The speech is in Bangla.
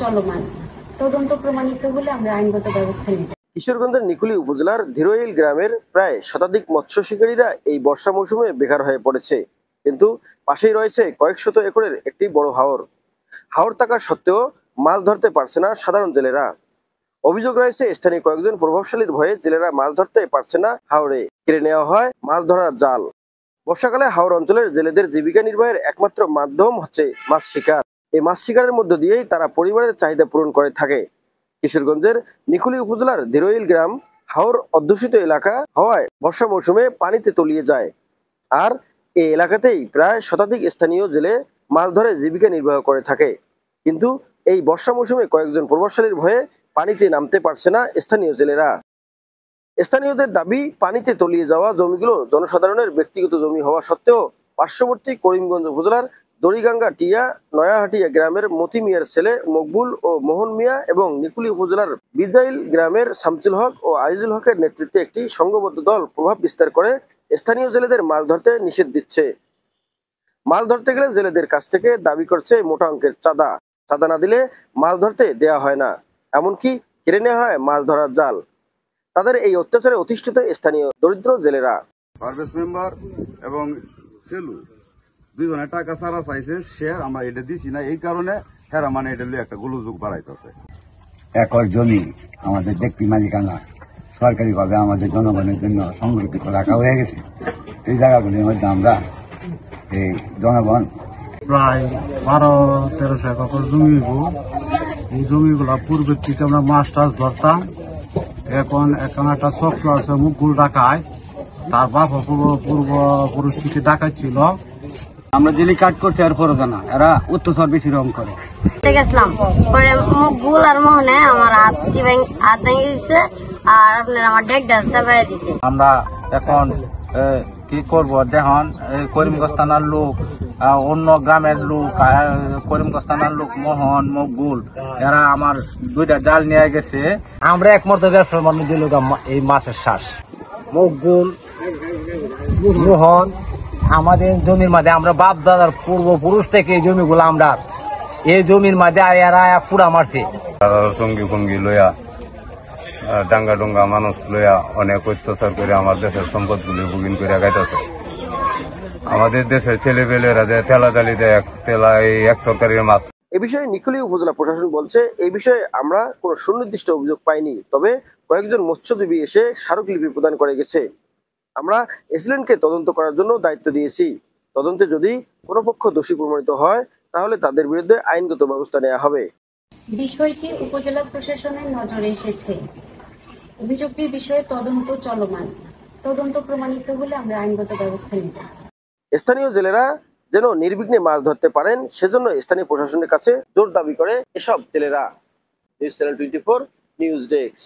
চলমান, তদন্ত প্রমাণিত হলে আমরা আইনগত ব্যবস্থা নেব। কিশোরগঞ্জের নিকুলি উপজেলার ধীরইল গ্রামের প্রায় শতাধিক মৎস্য শিকারীরা এই বর্ষা মৌসুমে বেকার হয়ে পড়েছে, কিন্তু পাশেই রয়েছে কয়েক শত একরের একটি বড় হাওর। হাওর থাকা সত্ত্বেও মাছ ধরতে পারছে না সাধারণ জেলেরা। অভিযোগ রয়েছে স্থানীয় কয়েকজন প্রভাবশালীর ভয়ে জেলেরা মাছ ধরতে পারছে না হাওরে। কেড়ে নেওয়া হয় মাছ ধরার জাল। বর্ষাকালে হাওর অঞ্চলের জেলেদের জীবিকা নির্বাহের একমাত্র মাধ্যম হচ্ছে মাছ শিকার। এই মাছ শিকারের মধ্য দিয়েই তারা পরিবারের চাহিদা পূরণ করে থাকে। কিশোরগঞ্জের নিকুলি উপজেলার ধীরইল গ্রাম হাওর অধ্যুষিত এলাকা হওয়ায় বর্ষা মৌসুমে পানিতে তলিয়ে যায়। আর এই এলাকাতেই প্রায় শতাধিক স্থানীয় জেলে মাছ ধরে জীবিকা নির্বাহ করে থাকে। কিন্তু এই বর্ষা মৌসুমে কয়েকজন প্রভাবশালীর ভয়ে পানিতে নামতে পারছে না স্থানীয় জেলেরা। স্থানীয়দের দাবি, পানিতে তলিয়ে যাওয়া জমিগুলো জনসাধারণের ব্যক্তিগত জমি হওয়া সত্ত্বেও পার্শ্ববর্তী করিমগঞ্জ উপজেলার দড়িগাঙ্গা টিয়া নয়াহাটিয়া গ্রামের মতি মিয়ার ছেলে মকবুল ও মোহন মিয়া এবং নিকুলি উপজেলার বিজাইল গ্রামের শামসুল হক ও আজিজুল হকের নেতৃত্বে একটি সংঘবদ্ধ দল প্রভাব বিস্তার করে স্থানীয় জেলেদের মাছ ধরতে নিষেধ দিচ্ছে। মাছ ধরতে গেলে জেলেদের কাছ থেকে দাবি করছে মোটা অঙ্কের চাঁদা। চাঁদা না দিলে মাছ ধরতে দেয়া হয় না, এমনকি কেড়ে নেওয়া হয় মাছ ধরার জাল। তাদের এই অত্যাচারে অতিষ্ঠিত স্থানীয় দরিদ্র জেলেরা। পারভেজ মেম্বার এবং সেলু দুইজনে টাকা সারা চাইছে, শেয়ার আমরা এটা দিছি না, এই কারণে হেরা মানে এটা একটা গোলযোগ বাড়াইতেছে। একর জমি আমাদের ব্যক্তি মালিকানা সরকারিভাবে আমাদের জনগণের জন্য সংরক্ষিত রাখা হয়ে গেছে। এই জায়গাগুলির মধ্যে আমরা এই জনগণ প্রায় 1200-1300 একর জমি। এই জমিগুলা পূর্বের থেকে আমরা মাছ টাছ ধরতাম। এখন একটা চক্র আছে মুকুল ডাকায়, তার বাপ পূর্বপুরুষ থেকে ডাকাত ছিল। আমরা জেলি কাট করতে আর পড়বে না, এরা উত্তর বেশি রং করে। গেছিলাম পরে মুকুল আর মোহনে আমার হাত ভেঙে দিচ্ছে আর আপনার আমার ডেকটা চাপাই দিছে। আমরা এখন কি করব দেখুন, করিমগঞ্জ থানার লোক, অন্য গ্রামের লোক, করিমগঞ্জ থানার লোক মোহন মকবুল, এরা আমার দুইটা জাল নিয়ে গেছে। আমরা একমাত্র ব্যবসার মানুষ দিল এই মাছের শ্বাস। মকবুল মোহন আমাদের জমির মাঝে আমরা বাপ দাদার পূর্বপুরুষ থেকে এই জমিগুলো আমরা এই জমির মাঝে এরা পুরা মারছে। সঙ্গী ফঙ্গি লইয়া ডাঙ্গা ডুঙ্গা মানুষ লইয়া অনেক অত্যাচার করে আমার দেশের সম্পদ গুলি বুকিং করে গাইতেছে। আমাদের দেশের ছেলেপেলেরা দেয় ঠেলা জালি দেয়, এক তরকারির মাছ। এ বিষয়ে নিকুলি উপজেলা প্রশাসন বলছে, এই বিষয়ে আমরা কোনো সুনির্দিষ্ট অভিযোগ পাইনি, তবে কয়েকজন মৎস্যজীবী এসে স্মারকলিপি প্রদান করে গেছে। আমরা এসিলেন্টকে তদন্ত করার জন্য দায়িত্ব দিয়েছি। তদন্তে যদি কোনো পক্ষ দোষী প্রমাণিত হয় তাহলে তাদের বিরুদ্ধে আইনগত ব্যবস্থা নেওয়া হবে। বিষয়টি উপজেলা প্রশাসনের নজরে এসেছে। অভিযোগটির বিষয়ে তদন্ত চলমান, তদন্ত প্রমাণিত হলে আমরা আইনগত ব্যবস্থা নেব। স্থানীয় জেলেরা যেন নির্বিঘ্নে মাছ ধরতে পারেন সেজন্য স্থানীয় প্রশাসনের কাছে জোর দাবি করে এসব জেলেরা। News channel 24 news desk.